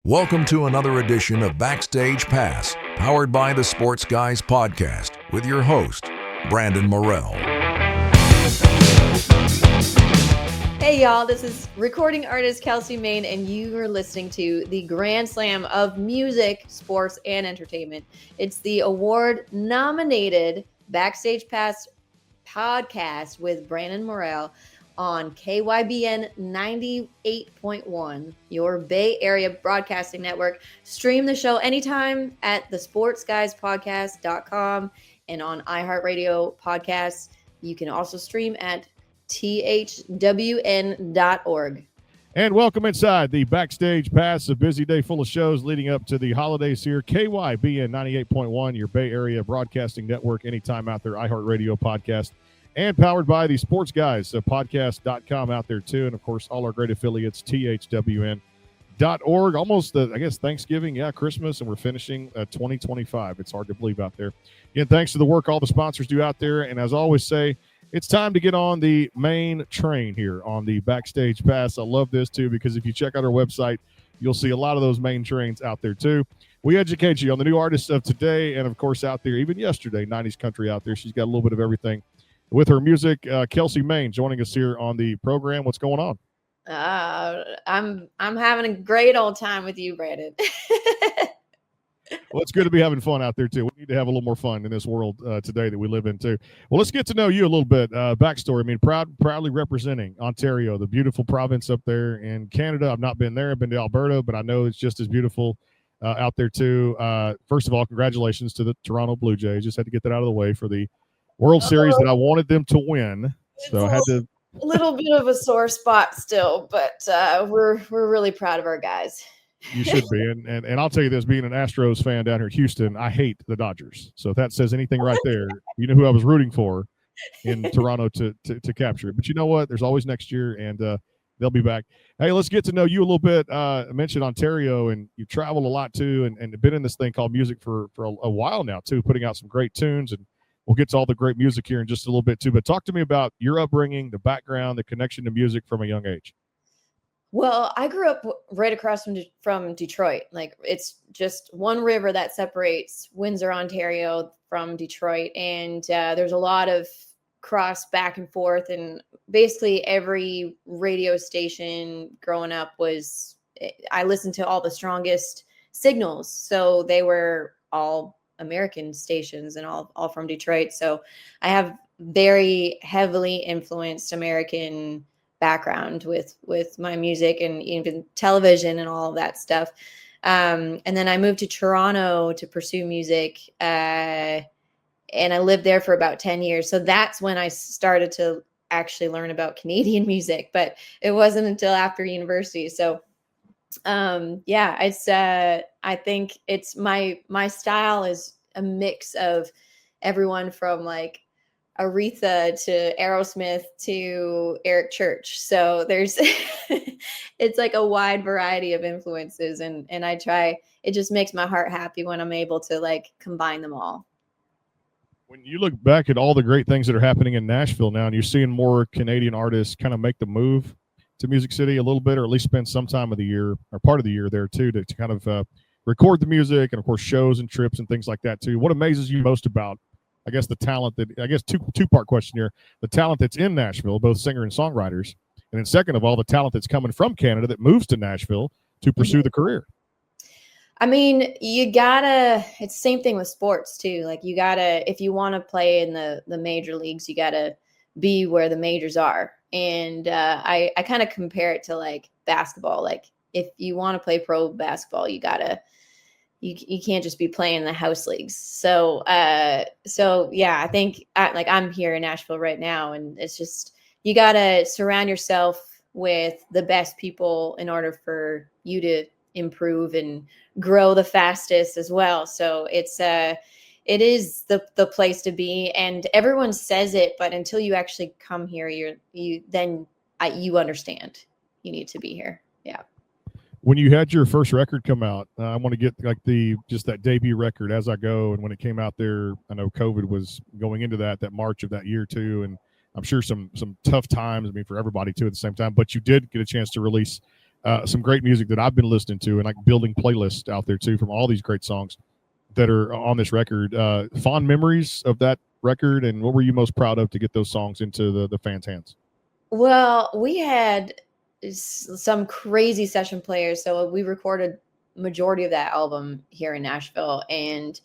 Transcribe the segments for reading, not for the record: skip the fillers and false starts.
Welcome to another edition of Backstage Pass, powered by the Sports Guys Podcast, with your host, Brandon Morrell. Hey y'all, this is recording artist Kelsi Mayne, and you are listening to the Grand Slam of music, sports, and entertainment. It's the award-nominated Backstage Pass podcast with Brandon Morrell on KYBN 98.1, your Bay Area Broadcasting Network. Stream the show anytime at thesportsguyspodcast.com and on iHeartRadio podcasts. You can also stream at thwn.org. And welcome inside the Backstage Pass, a busy day full of shows leading up to the holidays here. KYBN 98.1, your Bay Area Broadcasting Network, anytime out there, iHeartRadio podcast, and powered by the Sports Guys, podcast.com out there too. And of course, all our great affiliates, thwn.org. Almost, Thanksgiving, Christmas, and we're finishing 2025. It's hard to believe out there. Again, thanks to the work all the sponsors do out there. And as I always say, it's time to get on the main train here on the Backstage Pass. I love this too, because if you check out our website, you'll see a lot of those main trains out there too. We educate you on the new artists of today, and of course out there, even yesterday, 90s country out there. She's got a little bit of everything with her music. Kelsi Mayne joining us here on the program. What's going on? I'm having a great old time with you, Brandon. Well, it's good to be having fun out there too. We need to have a little more fun in this world today that we live in too. Well, let's get to know you a little bit. Backstory. I mean, proudly representing Ontario, the beautiful province up there in Canada. I've not been there. I've been to Alberta, but I know it's just as beautiful out there too. First of all, congratulations to the Toronto Blue Jays. Just had to get that out of the way for the World Series that I wanted them to win. So I had to. A little bit of a sore spot still, but we're really proud of our guys. You should be. And I'll tell you this, being an Astros fan down here in Houston, I hate the Dodgers. So if that says anything right there, you know who I was rooting for in Toronto to capture it. But you know what? There's always next year, and they'll be back. Hey, let's get to know you a little bit. I mentioned Ontario, and you traveled a lot too, and been in this thing called music for a while now too, putting out some great tunes. And we'll get to all the great music here in just a little bit too. But talk to me about your upbringing, the background, the connection to music from a young age. Well, I grew up right across from Detroit. Like, it's just one river that separates Windsor, Ontario from Detroit. And there's a lot of cross back and forth. And basically every radio station growing up I listened to all the strongest signals. So they were all American stations and all from Detroit. So I have very heavily influenced American background with my music and even television and all of that stuff. And then I moved to Toronto to pursue music. And I lived there for about 10 years. So that's when I started to actually learn about Canadian music, but it wasn't until after university. So it's I think it's my style is a mix of everyone from like Aretha to Aerosmith to Eric Church. So there's it's like a wide variety of influences, and I try. It just makes my heart happy when I'm able to like combine them all. When you look back at all the great things that are happening in Nashville now, and you're seeing more Canadian artists kind of make the move to Music City a little bit, or at least spend some time of the year or part of the year there too, to kind of record the music, and of course shows and trips and things like that too. What amazes you most about, I guess, the talent two-part question here, the talent that's in Nashville, both singer and songwriters, and then second of all, the talent that's coming from Canada that moves to Nashville to pursue the career? I mean, it's the same thing with sports too. Like, you gotta, if you want to play in the major leagues, you gotta be where the majors are. And I kind of compare it to like basketball. Like, if you want to play pro basketball, you can't just be playing in the house leagues. So I think I'm here in Nashville right now, and it's just, you got to surround yourself with the best people in order for you to improve and grow the fastest as well. So it is the place to be, and everyone says it, but until you actually come here, you understand you need to be here. Yeah. When you had your first record come out, I want to get like that debut record, As I Go. And when it came out there, I know COVID was going into that March of that year too. And I'm sure some tough times, I mean, for everybody too at the same time, but you did get a chance to release some great music that I've been listening to and like building playlists out there too from all these great songs that are on this record. Fond memories of that record, and what were you most proud of to get those songs into the fans' hands? Well, we had some crazy session players, so we recorded majority of that album here in Nashville, and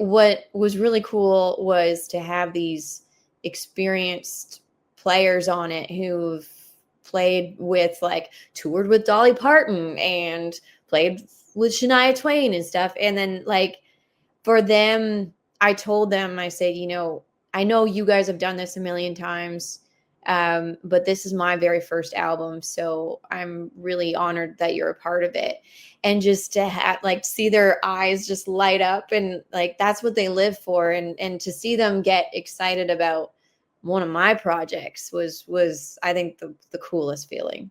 what was really cool was to have these experienced players on it who've played with, like, toured with Dolly Parton and played with Shania Twain and stuff. And then, like, for them, I told them, I said, I know you guys have done this a million times, but this is my very first album, so I'm really honored that you're a part of it. And just to see their eyes just light up, and like, that's what they live for. And to see them get excited about one of my projects was I think the coolest feeling.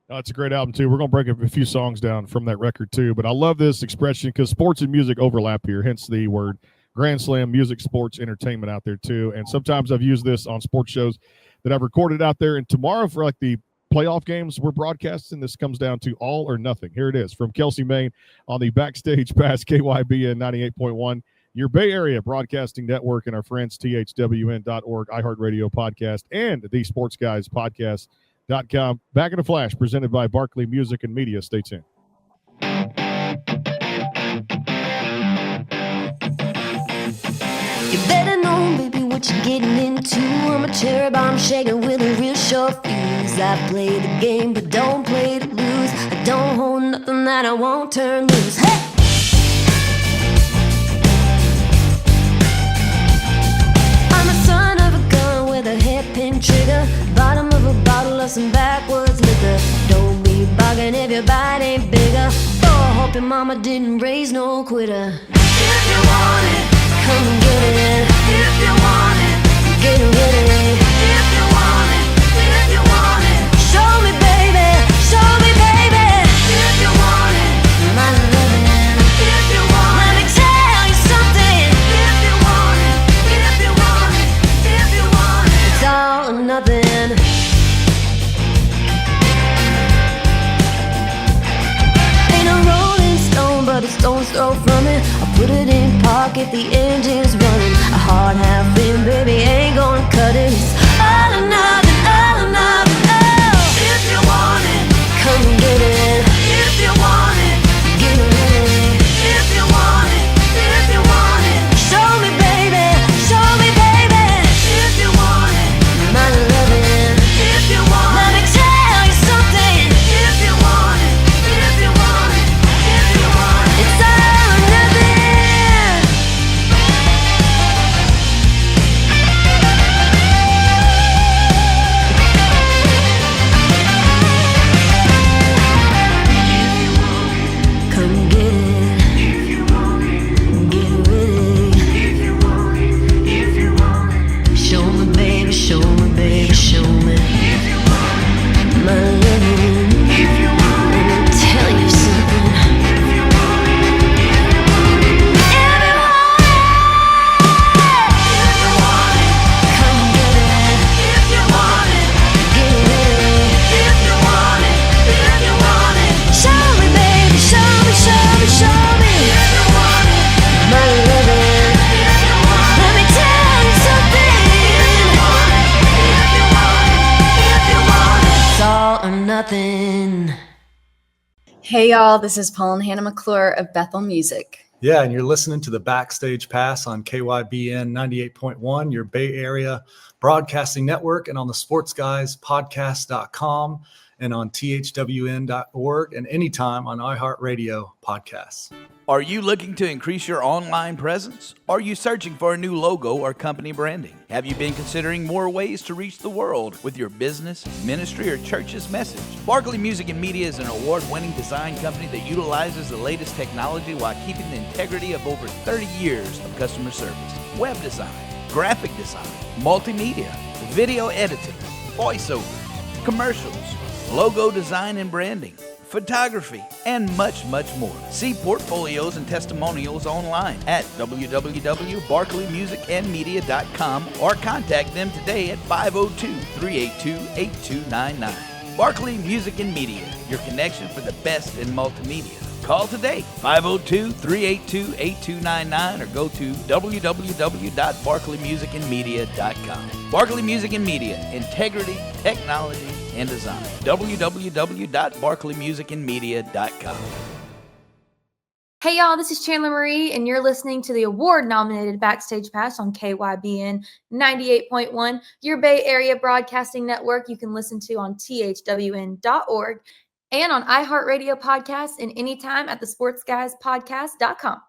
It's a great album too. We're going to break a few songs down from that record too, but I love this expression because sports and music overlap here, hence the word Grand Slam, music, sports, entertainment out there too. And sometimes I've used this on sports shows that I've recorded out there. And tomorrow for like the playoff games we're broadcasting, this comes down to all or nothing. Here it is from Kelsi Mayne on the Backstage Pass, KYBN 98.1, your Bay Area Broadcasting Network, and our friends thwn.org, iHeartRadio podcast, and the Sports Guys podcast.com. Back in a flash, presented by Barkley Music and Media. Stay tuned. You better know, baby, what you're getting into. I'm a cherry bomb shaking with a real short fuse. I play the game, but don't play to lose. I don't hold nothing that I won't turn loose. Hey! I'm a son of a gun with a hairpin trigger, bottom of a bottle of some backwards liquor. Don't be bugging if your body ain't bigger. Oh, I hope your mama didn't raise no quitter. If you want it, come and get it. If you want it, get ready. If you want it, if you want it, show me, baby, show me, baby. If you want it, my loving. If you want it, let me tell you something. If you want it, if you want it, if you want it, it's all or nothing. Ain't a rolling stone, but a stone's throw from it. I put it in park if the engine's running. A hard half in, baby, ain't gonna cut it. It's all or nothing, all or nothing. Oh, if you want it, come and get it. If you want it, get ready. If you want it, if you want it, show me, baby, show me, baby. If you want it, my loving. If you want it, let me tell you something. If you want it, if you want it, if you want it, it's all or nothing. Come get it. If you want it, get ready. If you want it, if you want it, show me, baby, show me, baby, show me. If you want it, my loving. If you want it, let me tell you something. If you want it, if you want it, if you want it, come get it. If you want it, get ready. If you want it, if you want it, show me, baby, show me, show me, show me. If you want it, my loving. If you want it, let me tell you something. If you want it, if you want it, if you want it, it's all or nothing. Hey y'all, this is Paul and Hannah McClure of Bethel Music. Yeah, and you're listening to the Backstage Pass on KYBN 98.1, your Bay Area Broadcasting Network, and on the Sports Guys podcast.com, and on thwn.org, and anytime on iHeartRadio podcasts. Are you looking to increase your online presence? Are you searching for a new logo or company branding? Have you been considering more ways to reach the world with your business, ministry, or church's message? Barkley Music and Media is an award-winning design company that utilizes the latest technology while keeping the integrity of over 30 years of customer service. Web design, graphic design, multimedia, video editing, voiceover, commercials, logo design and branding, photography, and much, much more. See portfolios and testimonials online at www.barkleymusicandmedia.com or contact them today at 502-382-8299. Barkley Music and Media, your connection for the best in multimedia. Call today, 502-382-8299, or go to www.barkleymusicandmedia.com. Barkley Music and Media, integrity, technology, and design. www.barkleymusicandmedia.com. Hey y'all, this is Chandler Marie, and you're listening to the award-nominated Backstage Pass on KYBN 98.1, your Bay Area Broadcasting Network. You can listen to on thwn.org and on iHeartRadio podcasts and anytime at thesportsguyspodcast.com.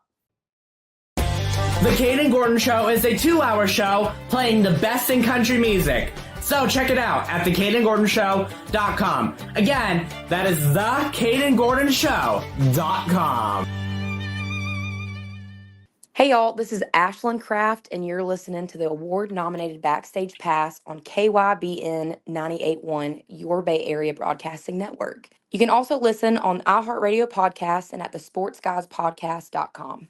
The Kaden Gordon Show is a 2-hour show playing the best in country music. So check it out at thekadengordonshow.com. Again, that is thekadengordonshow.com. Hey y'all, this is Ashlyn Kraft, and you're listening to the award-nominated Backstage Pass on KYBN 98.1, your Bay Area Broadcasting Network. You can also listen on iHeartRadio podcasts and at thesportsguyspodcast.com.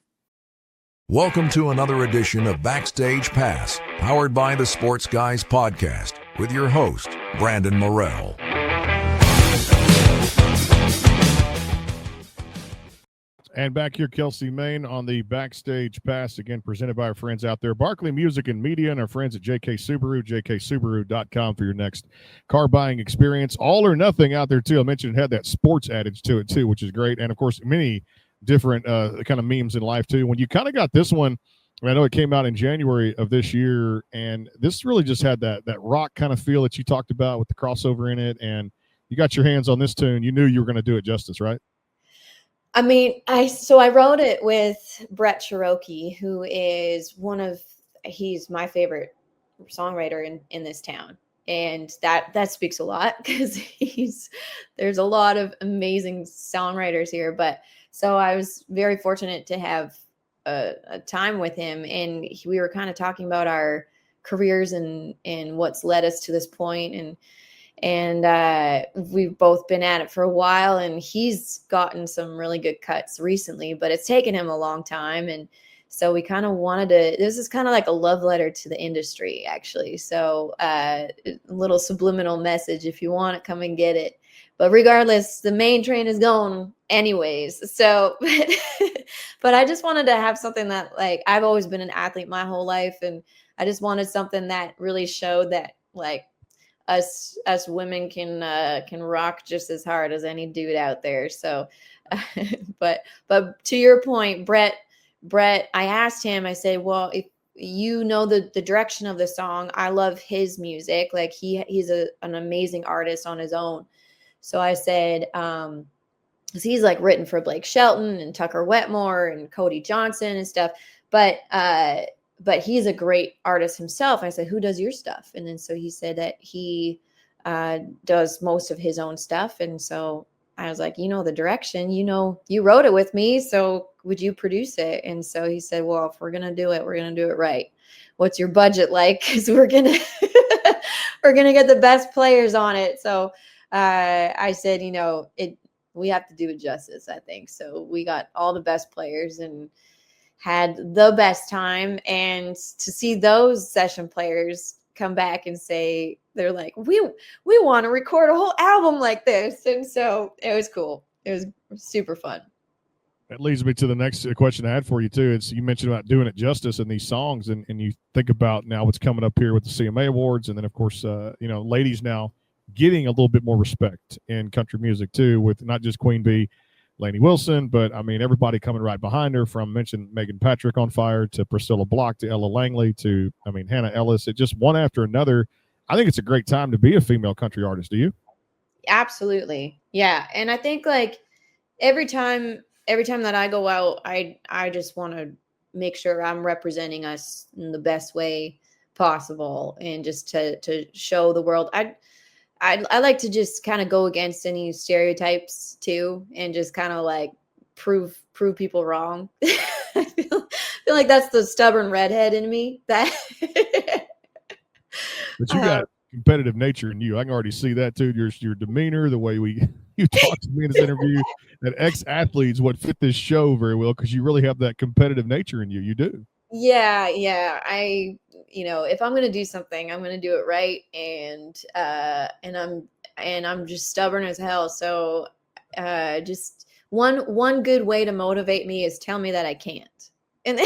Welcome to another edition of Backstage Pass, powered by the Sports Guys Podcast, with your host, Brandon Morrell. And back here, Kelsi Mayne on the Backstage Pass, again, presented by our friends out there, Barkley Music and Media, and our friends at JK Subaru, jksubaru.com for your next car buying experience. All or nothing out there, too. I mentioned it had that sports adage to it, too, which is great. And, of course, many different kind of memes in life, too. When you kind of got this one, I know it came out in January of this year, and this really just had that rock kind of feel that you talked about with the crossover in it, and you got your hands on this tune. You knew you were going to do it justice, right? I mean, I wrote it with Brett Cherokee, who is he's my favorite songwriter in this town. And that speaks a lot, because there's a lot of amazing songwriters here. But so I was very fortunate to have a time with him, and we were kind of talking about our careers and what's led us to this point. And we've both been at it for a while, and he's gotten some really good cuts recently, but it's taken him a long time. And so we kind of wanted to, this is kind of like a love letter to the industry, actually. So a little subliminal message: if you want it, come and get it. But regardless, the main train is going anyways. So, but I just wanted to have something that, like, I've always been an athlete my whole life, and I just wanted something that really showed that, like, us women can rock just as hard as any dude out there. So, but to your point, Brett, I asked him, I said, well, if you know the direction of the song, I love his music. Like, he's an amazing artist on his own. So I said, he's like written for Blake Shelton and Tucker Wetmore and Cody Johnson and stuff, but he's a great artist himself. I said, who does your stuff? And then so he said that he does most of his own stuff. And so I was like, the direction, you wrote it with me, so would you produce it? And so he said, well, if we're going to do it, we're going to do it right. What's your budget like? Because we're going to get the best players on it. So I said, we have to do it justice, I think. So we got all the best players and had the best time. And to see those session players come back and say, they're like, we want to record a whole album like this. And so it was cool. It was super fun. That leads me to the next question I had for you, too. It's, you mentioned about doing it justice in these songs, and you think about now what's coming up here with the CMA Awards, and then, of course, ladies now getting a little bit more respect in country music, too, with not just Queen Bee, Lainey Wilson, but, I mean, everybody coming right behind her, from mentioned Megan Patrick on fire to Priscilla Block to Ella Langley to, Hannah Ellis. It just one after another. I think it's a great time to be a female country artist. Do you? Absolutely. Yeah. And I think, like, every time that I go out, I just want to make sure I'm representing us in the best way possible, and just to show the world. I like to just kind of go against any stereotypes too, and just kind of like prove people wrong. I feel like that's the stubborn redhead in me. But you got competitive nature in you. I can already see that too. Your demeanor, the way you talk to me in this interview, that ex-athletes would fit this show very well, because you really have that competitive nature in you. You do. Yeah. If I'm going to do something, I'm going to do it right. And and I'm just stubborn as hell. So just one good way to motivate me is tell me that I can't. And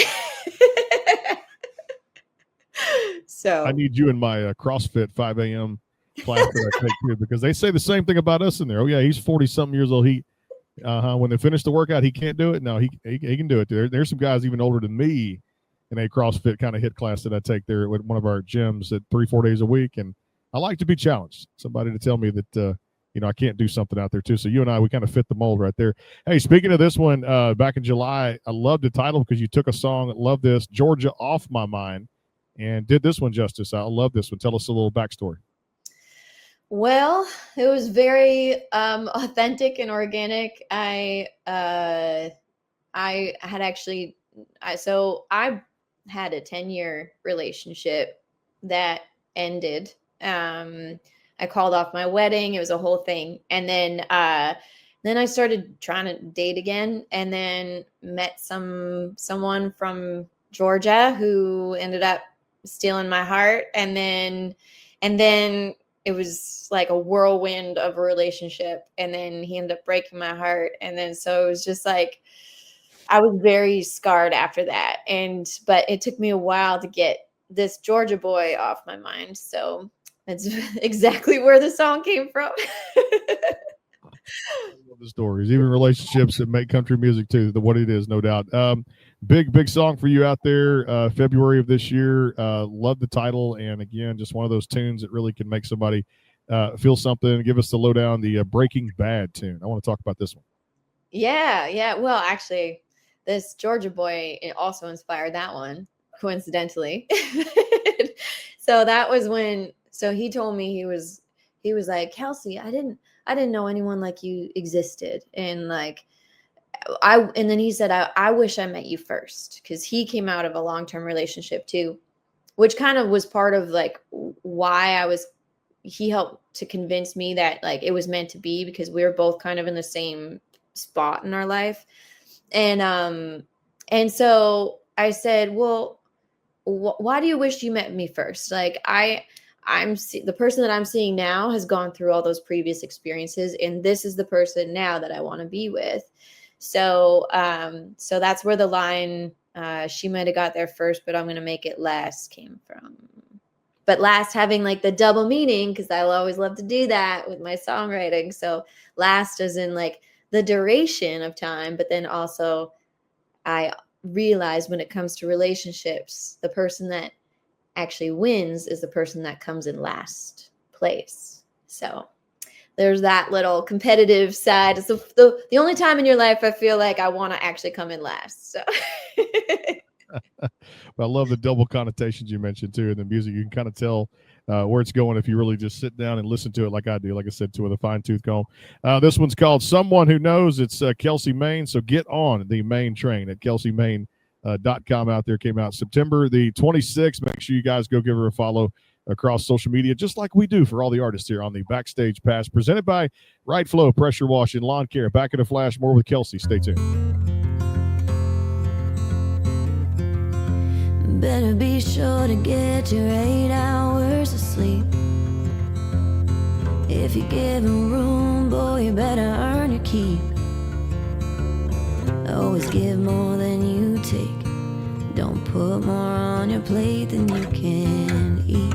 so I need you in my CrossFit 5 a.m. class that I take too, because they say the same thing about us in there. Oh yeah, he's 40-something years old. When they finish the workout, he can't do it. No, he can do it. There's some guys even older than me in a CrossFit kind of HIIT class that I take there at one of our gyms at 3-4 days a week. And I like to be challenged. Somebody to tell me that, I can't do something out there too. So you and I, we kind of fit the mold right there. Hey, speaking of this one, back in July, I loved the title because you took a song, love this, Georgia Off My Mind, and did this one justice. I love this one. Tell us a little backstory. Well, it was very authentic and organic. I had actually, I had a 10-year relationship that ended. I called off my wedding. It was a whole thing. And then I started trying to date again, and then met someone from Georgia who ended up stealing my heart. And then it was like a whirlwind of a relationship. And then he ended up breaking my heart. And then, so it was just like, I was very scarred after that. But it took me a while to get this Georgia boy off my mind. So that's exactly where the song came from. I love the stories, even relationships that make country music too, what it is, no doubt. Big song for you out there, February of this year. Love the title. And again, just one of those tunes that really can make somebody feel something. Give us the lowdown, the Breaking Bad tune. I want to talk about this one. Yeah. Well, actually, this Georgia boy also inspired that one, coincidentally. So that was when, so he told me, he was like, Kelsi, I didn't know anyone like you existed. And like, and then he said, I wish I met you first, because he came out of a long-term relationship too, which kind of was part of like why he helped to convince me that like it was meant to be, because we were both kind of in the same spot in our life. And so I said, well, why do you wish you met me first? Like the person that I'm seeing now has gone through all those previous experiences, and this is the person now that I want to be with. So that's where the line, she might've got there first, but I'm going to make it last came from. But last having like the double meaning, because I'll always love to do that with my songwriting. So last as in like the duration of time, but then also I realize when it comes to relationships, the person that actually wins is the person that comes in last place. So there's that little competitive side. It's the only time in your life I feel like I want to actually come in last. So Well, I love the double connotations you mentioned too in the music. You can kind of tell where it's going if you really just sit down and listen to it like I do, like I said, with a fine-tooth comb. This one's called Someone Who Knows. It's Kelsi Mayne. So get on the Mayne train at kelsimayne.com out there. Came out September the 26th. Make sure you guys go give her a follow across social media, just like we do for all the artists here on the Backstage Pass, presented by Right Flow Pressure Wash and Lawn Care. Back in a flash, more with Kelsi. Stay tuned. Better be sure to get your 8 hours of sleep. If you give 'em room, boy, you better earn your keep. Always give more than you take. Don't put more on your plate than you can eat.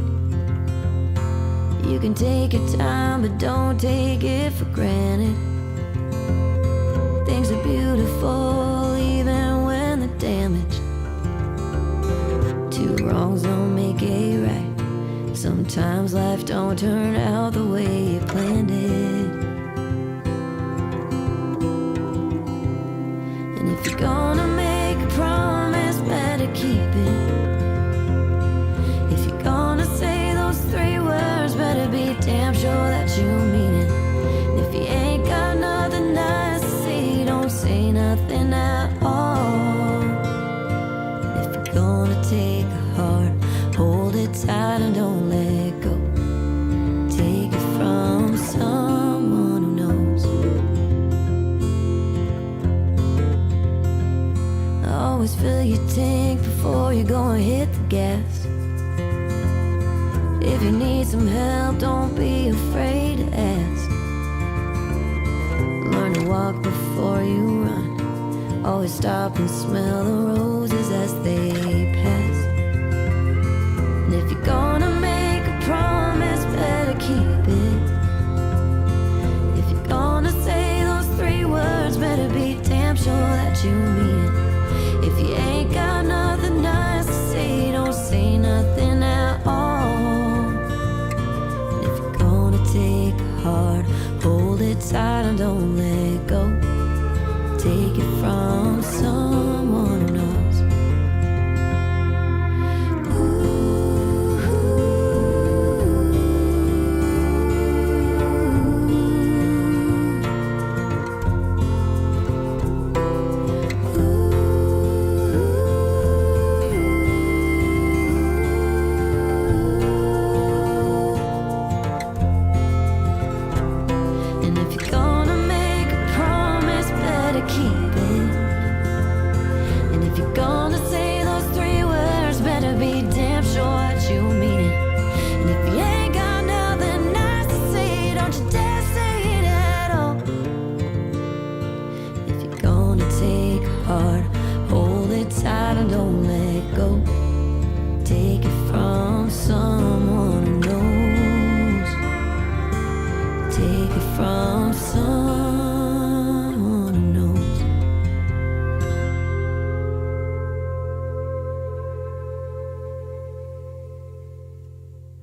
You can take your time, but don't take it for granted. Things are beautiful even when they're damaged. Two wrongs don't make a right. Sometimes life don't turn out the way you planned it. And if you're gonna make a promise, better keep it. If you're gonna say those 3 words, better be damn sure that you mean it. And if you ain't got nothing nice to say, don't say nothing at all. If you're gonna take a heart, hold it tight and don't let go. Take it from someone who knows. Always fill your tank before you go and hit the gas. If you need some help, don't be afraid to ask. Learn to walk before you run. Always stop and smell the roses as they pass. And if you're gonna make a promise, better keep it. If you're gonna say those 3 words, better be damn sure that you mean it. If you ain't got nothing nice to say, don't say nothing at all. And if you're gonna take a heart, hold it tight and don't let go. Take it from someone who knows. And if you're gonna make a promise, better keep it. And if you're gonna say those 3 words, better be damn sure that you mean it. And if you ain't got nothing nice to say, don't you dare say it at all. If you're gonna take heart, hold it tight and don't let go. Take it from someone who knows. Take it from someone who knows.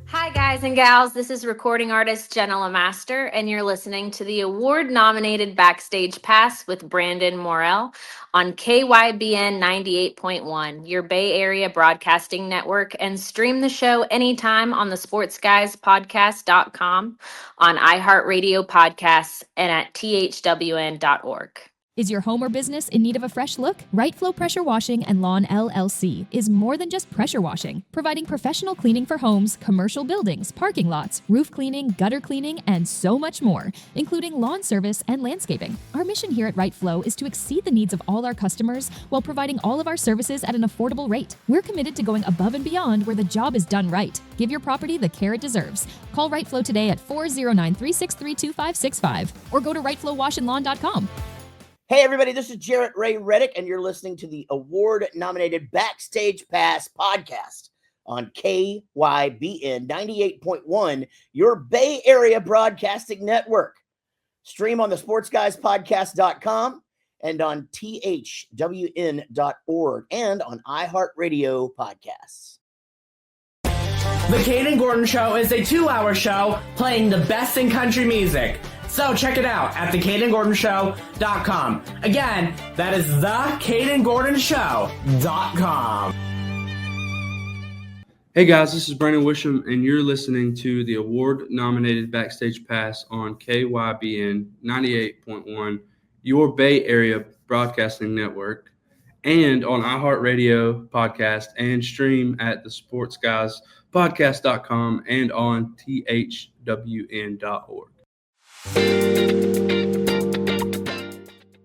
Hi, guys and gals. This is recording artist Jenna Master, and you're listening to the award-nominated Backstage Pass with Brandon Morrell on KYBN 98.1, your Bay Area Broadcasting Network, and stream the show anytime on the sportsguyspodcast.com, on iHeartRadio Podcasts, and at thwn.org. Is your home or business in need of a fresh look? Right Flow Pressure Washing and Lawn LLC is more than just pressure washing, providing professional cleaning for homes, commercial buildings, parking lots, roof cleaning, gutter cleaning, and so much more, including lawn service and landscaping. Our mission here at Right Flow is to exceed the needs of all our customers while providing all of our services at an affordable rate. We're committed to going above and beyond where the job is done right. Give your property the care it deserves. Call Right Flow today at 409-363-2565 or go to rightflowwashandlawn.com. Hey, everybody, this is Jarrett Ray Reddick, and you're listening to the award-nominated Backstage Pass podcast on KYBN 98.1, your Bay Area Broadcasting Network. Stream on the sportsguyspodcast.com and on thwn.org and on iHeartRadio Podcasts. The Kate Gordon Show is a 2-hour show playing the best in country music. So check it out at thekatengordonshow.com. Again, that is thekatengordonshow.com. Hey guys, this is Brandon Wisham, and you're listening to the award-nominated Backstage Pass on KYBN 98.1, your Bay Area Broadcasting Network, and on iHeartRadio Podcast, and stream at the sportsguyspodcast.com and on thwn.org.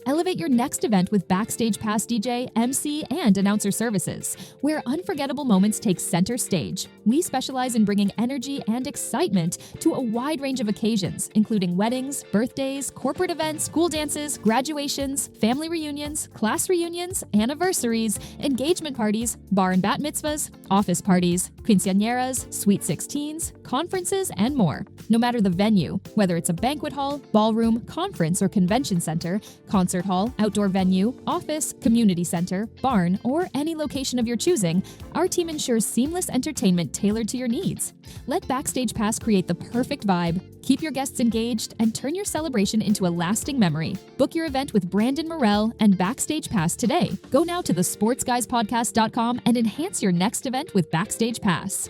Elevate your next event with Backstage Pass DJ, MC, and announcer services, where unforgettable moments take center stage. We specialize in bringing energy and excitement to a wide range of occasions, including weddings, birthdays, corporate events, school dances, graduations, family reunions, class reunions, anniversaries, engagement parties, bar and bat mitzvahs, office parties, quinceañeras, sweet 16s, conferences, and more. No matter the venue, whether it's a banquet hall, ballroom, conference or convention center, concert hall, outdoor venue, office, community center, barn, or any location of your choosing, our team ensures seamless entertainment tailored to your needs. Let Backstage Pass create the perfect vibe, keep your guests engaged, and turn your celebration into a lasting memory. Book your event with Brandon Morrell and Backstage Pass today. Go now to thesportsguyspodcast.com and enhance your next event with Backstage Pass.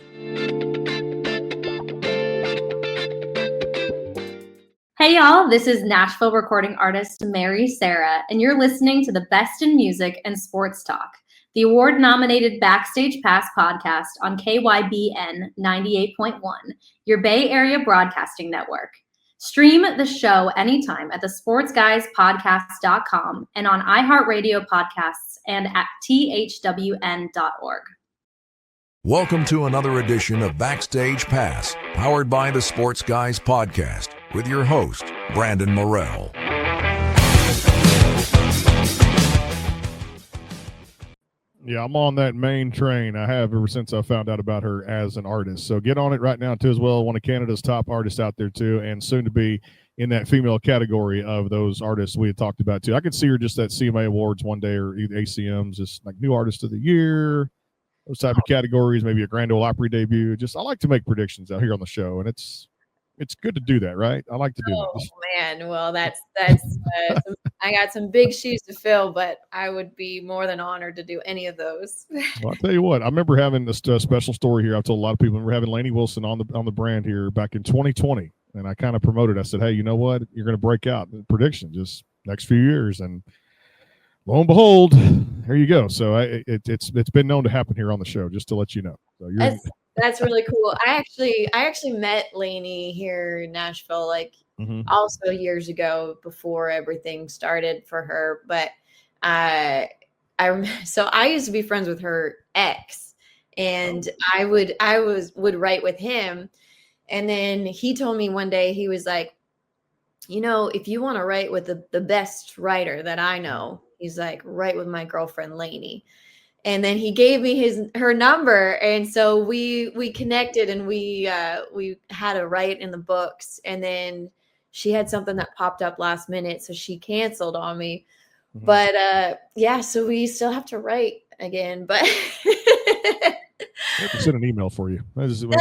Hey y'all, this is Nashville recording artist Mary Sarah, and you're listening to the best in music and sports talk, the award-nominated Backstage Pass podcast on KYBN 98.1, your Bay Area Broadcasting Network. Stream the show anytime at thesportsguyspodcast.com and on iHeartRadio Podcasts and at thwn.org. Welcome to another edition of Backstage Pass, powered by the Sports Guys Podcast, with your host, Brandon Morrell. Yeah, I'm on that main train. I have ever since I found out about her as an artist. So get on it right now, too, as well. One of Canada's top artists out there, too, and soon to be in that female category of those artists we had talked about, too. I could see her just at CMA Awards one day or either ACMs, just like New Artist of the Year, those type of categories, maybe a Grand Ole Opry debut. Just I like to make predictions out here on the show, and it's good to do that, right? I like to do that. Oh man, well that's I got some big shoes to fill, but I would be more than honored to do any of those. Well, I'll tell you what, I remember having this special story here. I've told a lot of people. I remember having Lainey Wilson on the brand here back in 2020, and I kind of promoted. I said, hey, you know what? You're going to break out in prediction just next few years, and lo and behold, there you go. So it's been known to happen here on the show, just to let you know. So that's really cool. I actually met Lainey here in Nashville, also years ago before everything started for her. But so I used to be friends with her ex, and I would write with him, and then he told me one day, he was like, if you want to write with the best writer that I know, he's like, write with my girlfriend Lainey. And then he gave me her number, and so we connected, and we had a write in the books, and then she had something that popped up last minute, so she canceled on me. Mm-hmm. But so we still have to write again. But I have to send an email for you. I just make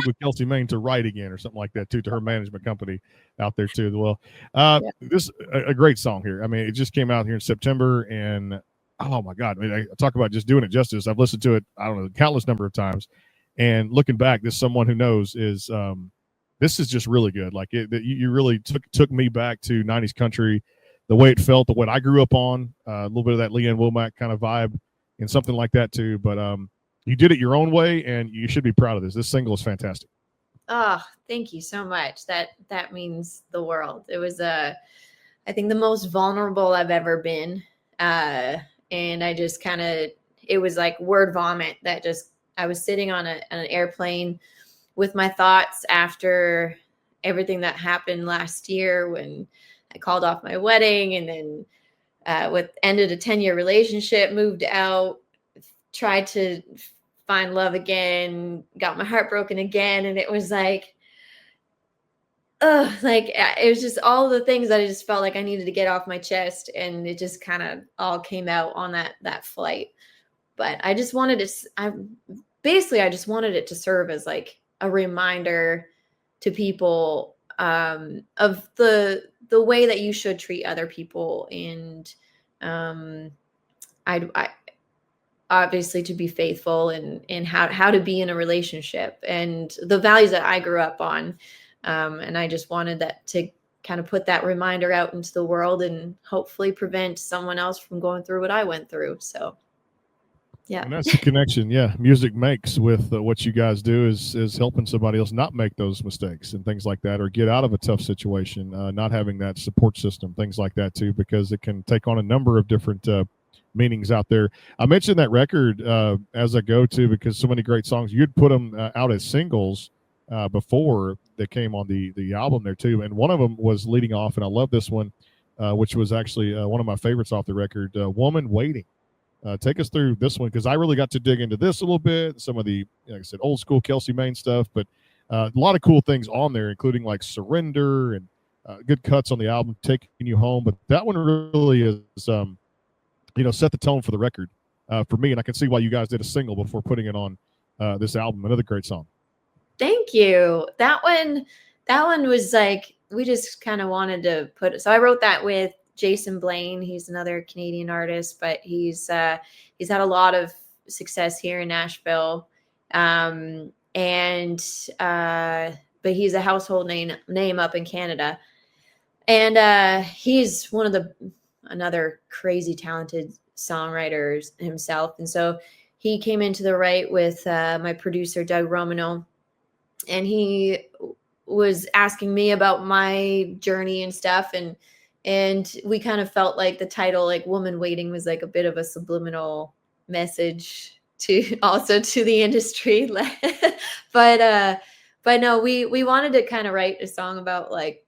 with Kelsi Mayne to write again or something like that too, to her management company out there too. Well, this a great song here. I mean, it just came out here in September, and oh my God! I mean, I talk about just doing it justice. I've listened to it, I don't know, countless number of times, and looking back, this someone who knows is this is just really good. Like you really took me back to 90s country, the way it felt, the way I grew up on, a little bit of that Leanne Womack kind of vibe, and something like that too. But you did it your own way, and you should be proud of this. This single is fantastic. Oh, thank you so much. That means the world. It was I think the most vulnerable I've ever been. And I just it was like word vomit I was sitting on an airplane with my thoughts after everything that happened last year when I called off my wedding, and then ended a 10-year relationship, moved out, tried to find love again, got my heart broken again. And it was it was just all the things that I just felt like I needed to get off my chest, and it just kind of all came out on that flight. But I just wanted I just wanted it to serve as like a reminder to people of the way that you should treat other people, and I obviously to be faithful, and how to be in a relationship, and the values that I grew up on. And I just wanted that to kind of put that reminder out into the world, and hopefully prevent someone else from going through what I went through. So, yeah. And that's the connection. Yeah. Music makes with what you guys do is helping somebody else not make those mistakes and things like that, or get out of a tough situation, not having that support system, things like that too, because it can take on a number of different meanings out there. I mentioned that record as I go to, because so many great songs, you'd put them out as singles before they came on the album there too, and one of them was leading off, and I love this one, which was actually one of my favorites off the record, Woman Waiting. Take us through this one, because I really got to dig into this a little bit, some of the, like I said, old school Kelsi Mayne stuff, but a lot of cool things on there, including like Surrender and good cuts on the album, Taking You Home. But that one really is set the tone for the record for me, and I can see why you guys did a single before putting it on this album. Another great song. Thank you. That one was like, we just kind of wanted to put it. So I wrote that with Jason Blaine. He's another Canadian artist, but he's had a lot of success here in Nashville. But he's a household name up in Canada. And he's another crazy talented songwriter himself. And so he came into the right with my producer, Doug Romano. And he was asking me about my journey and stuff. And we kind of felt like the title, like Woman Waiting, was like a bit of a subliminal message to the industry. But no, we wanted to kind of write a song about like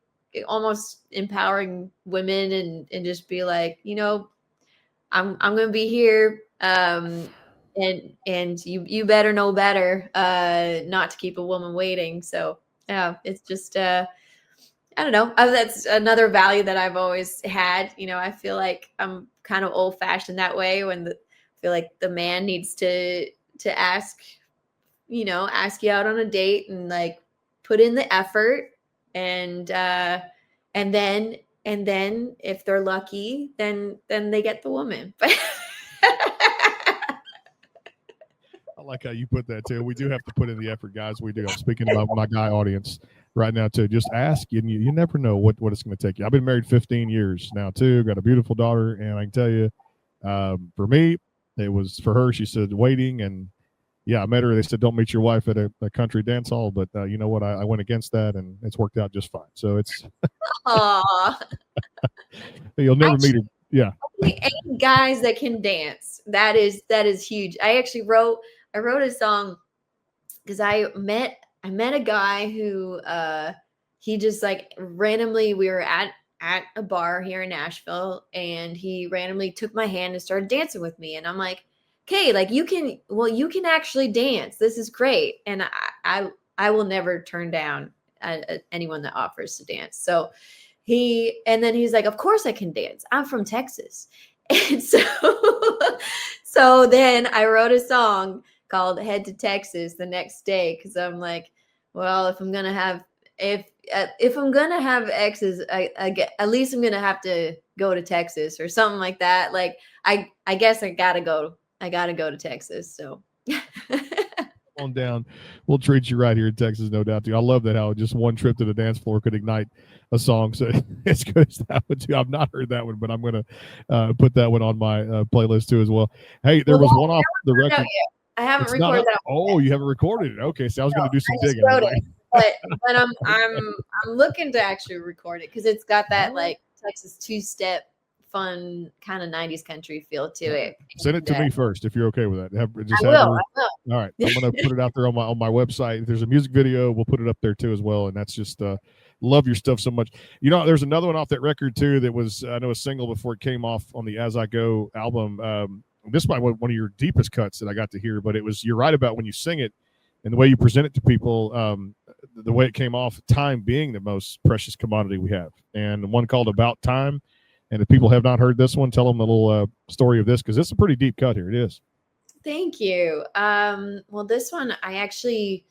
almost empowering women and just be like, I'm going to be here. And you better know better, not to keep a woman waiting. So yeah, it's just, I don't know. That's another value that I've always had. I feel like I'm kind of old fashioned that way I feel like the man needs to ask you out on a date and like put in the effort and then if they're lucky, then they get the woman. I like how you put that too. We do have to put in the effort, guys. We do. I'm speaking about my guy audience right now too. Just ask, and you never know what it's going to take you. I've been married 15 years now too. Got a beautiful daughter, and I can tell you, for me, it was for her. She said waiting, and yeah, I met her. They said don't meet your wife at a country dance hall, but you know what? I went against that, and it's worked out just fine. So it's. Aww. You'll never meet her. Yeah. Any guys that can dance. That is huge. I wrote a song because I met a guy who he just like randomly, we were at a bar here in Nashville, and he randomly took my hand and started dancing with me. And I'm like, okay, like you can actually dance. This is great. And I will never turn down anyone that offers to dance. So then he's like, of course I can dance. I'm from Texas. And so then I wrote a song called Head to Texas the next day. Cause I'm like, well, if I'm going to have exes, at least I'm going to have to go to Texas or something like that. Like, I guess I gotta go to Texas. So on down. We'll treat you right here in Texas, no doubt. Too. I love that how just one trip to the dance floor could ignite a song. So it's good as that one too. I've not heard that one, but I'm going to put that one on my playlist too as well. Hey, there was one off the record. I haven't recorded that one. Oh, you haven't recorded it. Okay, so I was going to do some digging. But I'm looking to actually record it because it's got that like Texas two-step fun kind of 90s country feel to it. Send it to me first if you're okay with that. I will. All right, I'm going to put it out there on my website. If there's a music video, we'll put it up there too as well. And that's just love your stuff so much. There's another one off that record too that was I know a single before it came off on the As I Go album. This might be one of your deepest cuts that I got to hear, but you're right about when you sing it and the way you present it to people, the way it came off, time being the most precious commodity we have. And one called About Time. And if people have not heard this one, tell them a little story of this, because it's a pretty deep cut here. It is. Thank you. Well, this one, I actually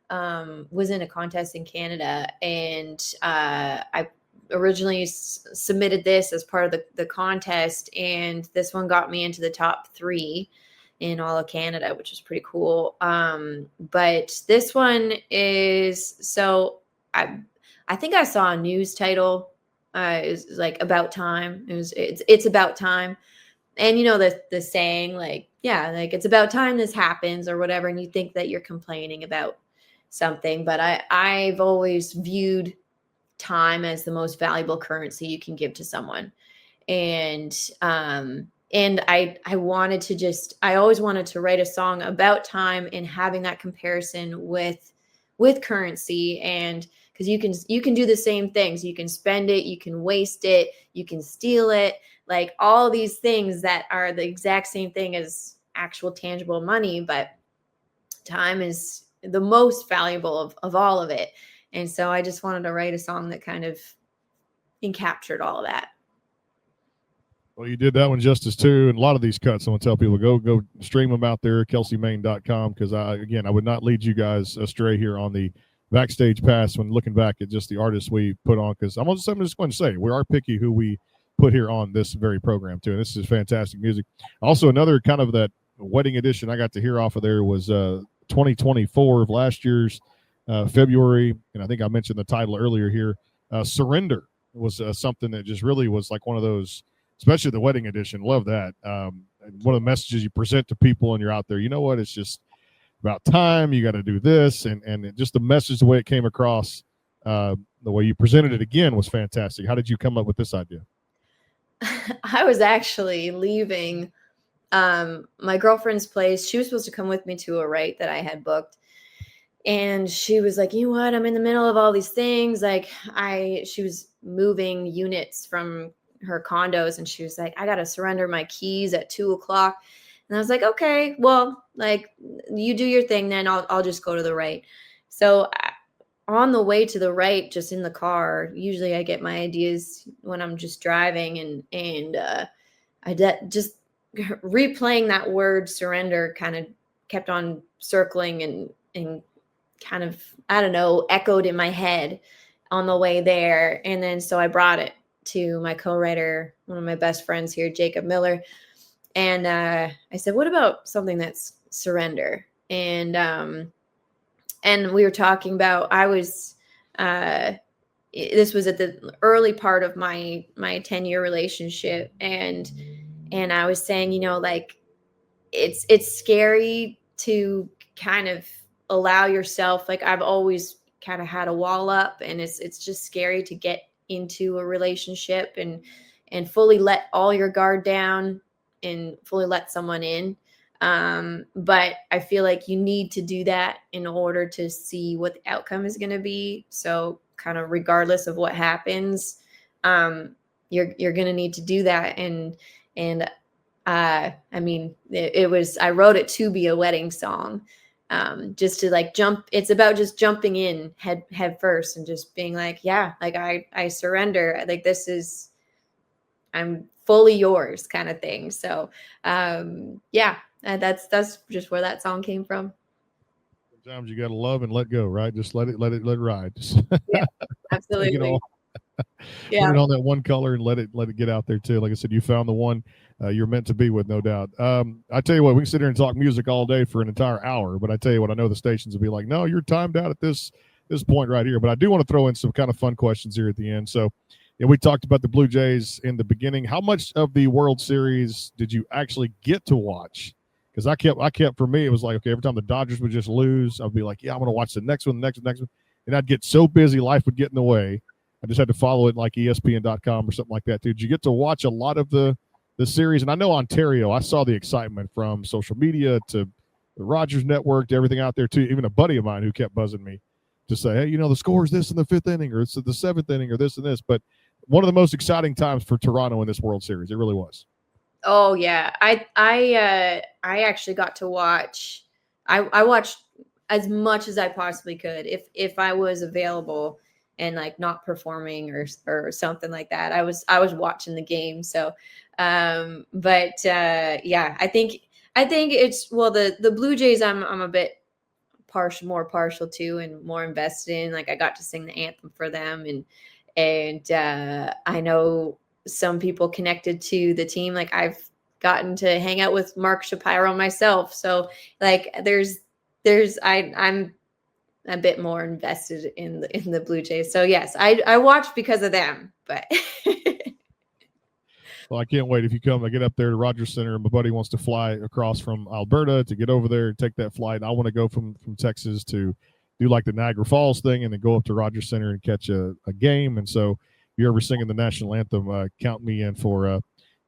was in a contest in Canada, and I originally submitted this as part of the contest, and this one got me into the top 3 in all of Canada, which was pretty cool. But this one is, so I think I saw a news title. It was like About Time. It's about time. And the saying, like, yeah, like it's about time this happens or whatever. And you think that you're complaining about something, but I've always viewed time as the most valuable currency you can give to someone. And I always wanted to write a song about time and having that comparison with currency. And because you can do the same things. You can spend it, you can waste it, you can steal it, like all these things that are the exact same thing as actual tangible money, but time is the most valuable of all of it. And so I just wanted to write a song that kind of encaptured all of that. Well, you did that one justice too, and a lot of these cuts, I'm gonna tell people go stream them out there, kelsimayne.com, because I would not lead you guys astray here on the Backstage Pass when looking back at just the artists we put on, because I'm just going to say we are picky who we put here on this very program too, and this is fantastic music. Also, another kind of that wedding edition I got to hear off of there was 2024 of last year's February, and I think I mentioned the title earlier here. Surrender was something that just really was like one of those, especially the wedding edition. Love that. One of the messages you present to people, and you're out there. You know what? It's just about time. You got to do this, and just the message, the way it came across, the way you presented it again was fantastic. How did you come up with this idea? I was actually leaving my girlfriend's place. She was supposed to come with me to a rite that I had booked. And she was like, you know what? I'm in the middle of all these things. Like she was moving units from her condos, and she was like, I got to surrender my keys at 2:00. And I was like, okay, well, like you do your thing, then I'll just go to the rite. So on the way to the rite, just in the car, usually I get my ideas when I'm just driving, and just replaying that word surrender kind of kept on circling and kind of, I don't know, echoed in my head on the way there. And then so I brought it to my co-writer, one of my best friends here, Jacob Miller. And I said, what about something that's surrender? And we were talking about, this was at the early part of my 10-year relationship. And I was saying, like it's scary to kind of allow yourself, like I've always kind of had a wall up, and it's just scary to get into a relationship and fully let all your guard down and fully let someone in. But I feel like you need to do that in order to see what the outcome is going to be. So kind of regardless of what happens, you're going to need to do that. I mean, I wrote it to be a wedding song, just to like jump. It's about just jumping in head first and just being like, yeah, like I surrender. Like I'm fully yours kind of thing. So, yeah, that's just where that song came from. Sometimes you got to love and let go, right? Just let it ride. Just yeah, absolutely. Put it on that one color and let it get out there too. Like I said, you found the one you're meant to be with, no doubt. I tell you what, we can sit here and talk music all day for an entire hour, but I tell you what, I know the stations will be like, no, you're timed out at this point right here. But I do want to throw in some kind of fun questions here at the end. So, we talked about the Blue Jays in the beginning. How much of the World Series did you actually get to watch? Because I kept, for me, it was like, okay, every time the Dodgers would just lose, I'd be like, yeah, I'm going to watch the next one, the next one. And I'd get so busy, life would get in the way. I just had to follow it like ESPN.com or something like that. Did you get to watch a lot of the series? And I know Ontario, I saw the excitement from social media to the Rogers Network to everything out there too. Even a buddy of mine who kept buzzing me to say, hey, the score is this in the 5th inning, or it's the 7th inning, or this and this. But one of the most exciting times for Toronto in this World Series. It really was. Oh yeah. I actually got to watch, I watched as much as I possibly could. If I was available and like not performing or something like that, I was watching the game. So, yeah, I think it's, well, the Blue Jays, I'm a bit more partial to and more invested in. Like I got to sing the anthem for them, and I know some people connected to the team. Like I've gotten to hang out with Mark Shapiro myself. So like I'm a bit more invested in the Blue Jays. So yes, I watched because of them, but well, I can't wait. If you come, I get up there to Rogers Center, and my buddy wants to fly across from Alberta to get over there and take that flight. I want to go from Texas to do like the Niagara Falls thing and then go up to Rogers Center and catch a game. And so if you're ever singing the national anthem, count me in for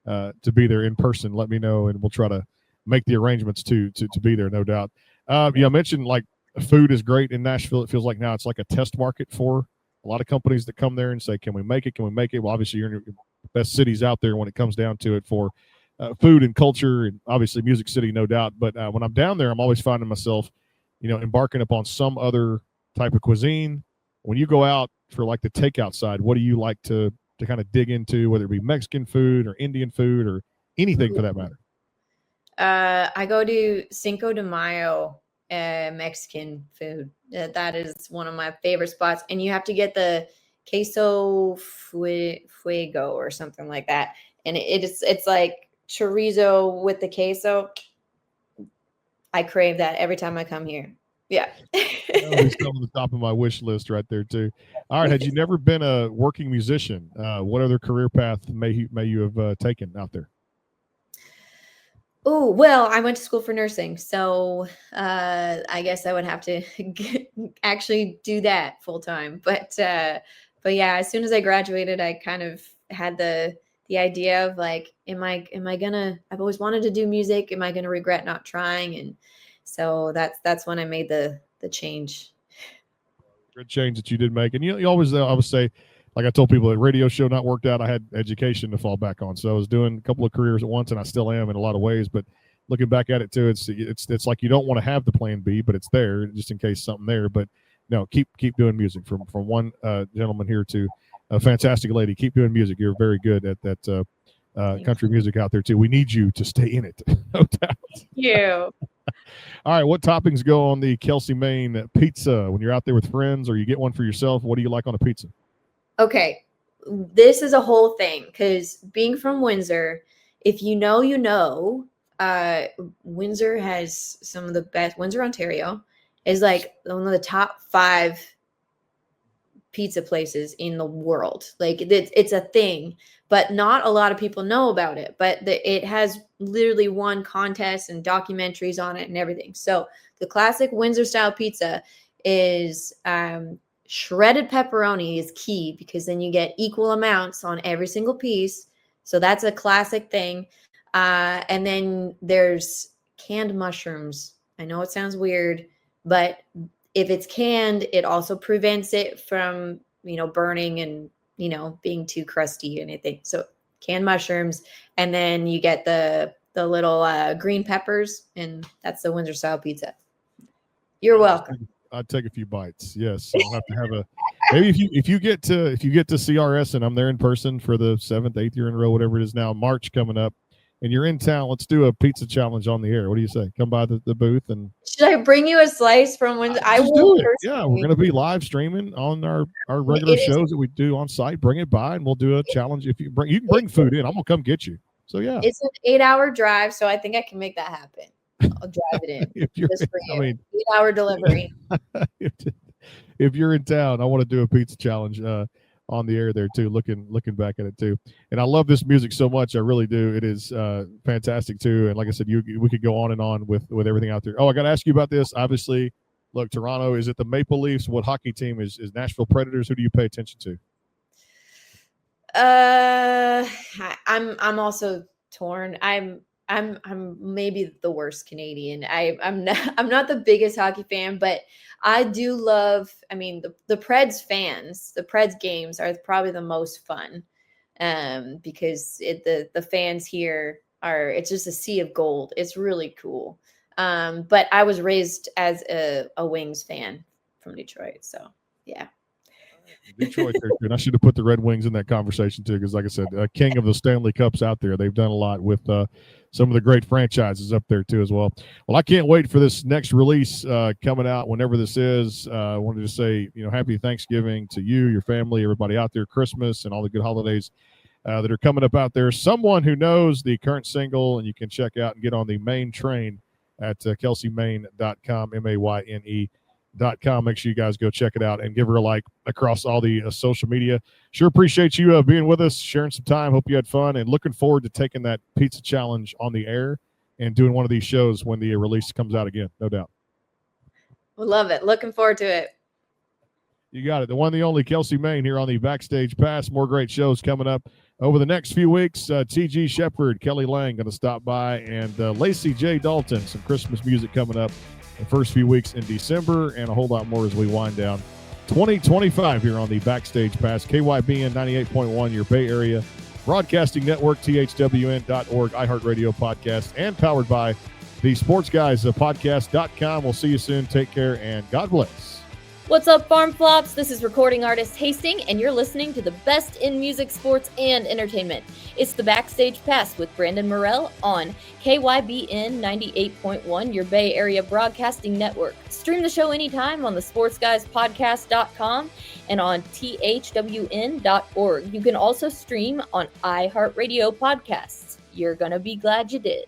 to be there in person. Let me know, and we'll try to make the arrangements to be there, no doubt. I mentioned like food is great in Nashville. It feels like now it's like a test market for a lot of companies that come there and say, can we make it? Can we make it? Well, obviously you're in the best cities out there when it comes down to it for food and culture, and obviously Music City, no doubt. But when I'm down there, I'm always finding myself, embarking upon some other type of cuisine. When you go out for like the takeout side, what do you like to kind of dig into, whether it be Mexican food or Indian food or anything for that matter? I go to Cinco de Mayo, Mexican food. That is one of my favorite spots. And you have to get the queso fuego or something like that. And it's like chorizo with the queso. I crave that every time I come here. Yeah. It's on the top of my wish list right there too. All right. Had you never been a working musician, what other career path may you have taken out there? Oh, well, I went to school for nursing, so I guess I would have to actually do that full time. But yeah, as soon as I graduated, I kind of had the the idea of like, I've always wanted to do music. Am I going to regret not trying? And so that's when I made the change. Good change that you did make. And you always, I would say, like I told people, a radio show not worked out. I had education to fall back on. So I was doing a couple of careers at once, and I still am in a lot of ways. But looking back at it too, it's like you don't want to have the plan B, but it's there just in case something there. But no, keep doing music. From one gentleman here to a fantastic lady, keep doing music. You're very good at that country music out there too. We need you to stay in it. No doubt. Thank you. All right, what toppings go on the Kelsi Mayne pizza when you're out there with friends, or you get one for yourself? What do you like on a pizza? Okay, this is a whole thing because being from Windsor, if you know, Windsor has some of the best. Windsor, Ontario is like one of the top 5 pizza places in the world. Like it's a thing, but not a lot of people know about it. But it has literally won contests and documentaries on it and everything. So the classic Windsor style pizza is shredded pepperoni is key because then you get equal amounts on every single piece. So that's a classic thing. And then there's canned mushrooms. I know it sounds weird, but if it's canned, it also prevents it from, burning and, being too crusty or anything. So canned mushrooms, and then you get the little green peppers, and that's the Windsor style pizza. You're welcome. I'd take a few bites. Yes. I'll have to have maybe if you get to CRS and I'm there in person for the 7th, 8th year in a row, whatever it is now, March coming up, and you're in town, let's do a pizza challenge on the air. What do you say? Come by the booth and should I bring you a slice from Windsor? I will do it. Yeah, we're going to be live streaming on our regular shows that we do on site. Bring it by and we'll do a challenge. If you can bring food in, I'm going to come get you. So yeah, it's an 8-hour drive, so I think I can make that happen. I'll drive it in. Just for you. 8-hour delivery. If you're in town, I want to do a pizza challenge on the air there too, looking back at it too. And I love this music so much. I really do. It is fantastic too. And like I said, we could go on and on with everything out there. Oh, I got to ask you about this. Obviously, look, Toronto, is it the Maple Leafs? What hockey team is Nashville Predators? Who do you pay attention to? I'm also torn. I'm maybe the worst Canadian. I'm not the biggest hockey fan, but I do love. I mean, the Preds fans, the Preds games are probably the most fun, because the fans here it's just a sea of gold. It's really cool. But I was raised as a Wings fan from Detroit, so yeah. Detroit there, and I should have put the Red Wings in that conversation too, because like I said, king of the Stanley Cups out there. They've done a lot with some of the great franchises up there too as well. Well, I can't wait for this next release coming out whenever this is. I wanted to say, happy Thanksgiving to you, your family, everybody out there, Christmas, and all the good holidays that are coming up out there. Someone who knows the current single, and you can check out and get on the main train at kelsimayne.com, MAYNE.com. Make sure you guys go check it out and give her a like across all the social media. Sure appreciate you being with us, sharing some time. Hope you had fun, and looking forward to taking that pizza challenge on the air and doing one of these shows when the release comes out again. No doubt. We love it. Looking forward to it. You got it. The one, the only Kelsi Mayne here on the Backstage Pass. More great shows coming up over the next few weeks. T.G. Shepard, Kelly Lang going to stop by, and Lacey J. Dalton. Some Christmas music coming up the first few weeks in December, and a whole lot more as we wind down 2025 here on the Backstage Pass. KYBN 98.1, your Bay Area Broadcasting Network, THWN.org, iHeartRadio podcast, and powered by the Sports Guys podcast.com. We'll see you soon. Take care, and God bless. What's up, Farm Flops? This is recording artist Hastings, and you're listening to the best in music, sports, and entertainment. It's the Backstage Pass with Brandon Morell on KYBN 98.1, your Bay Area Broadcasting Network. Stream the show anytime on the sportsguyspodcast.com and on THWN.org. You can also stream on iHeartRadio podcasts. You're going to be glad you did.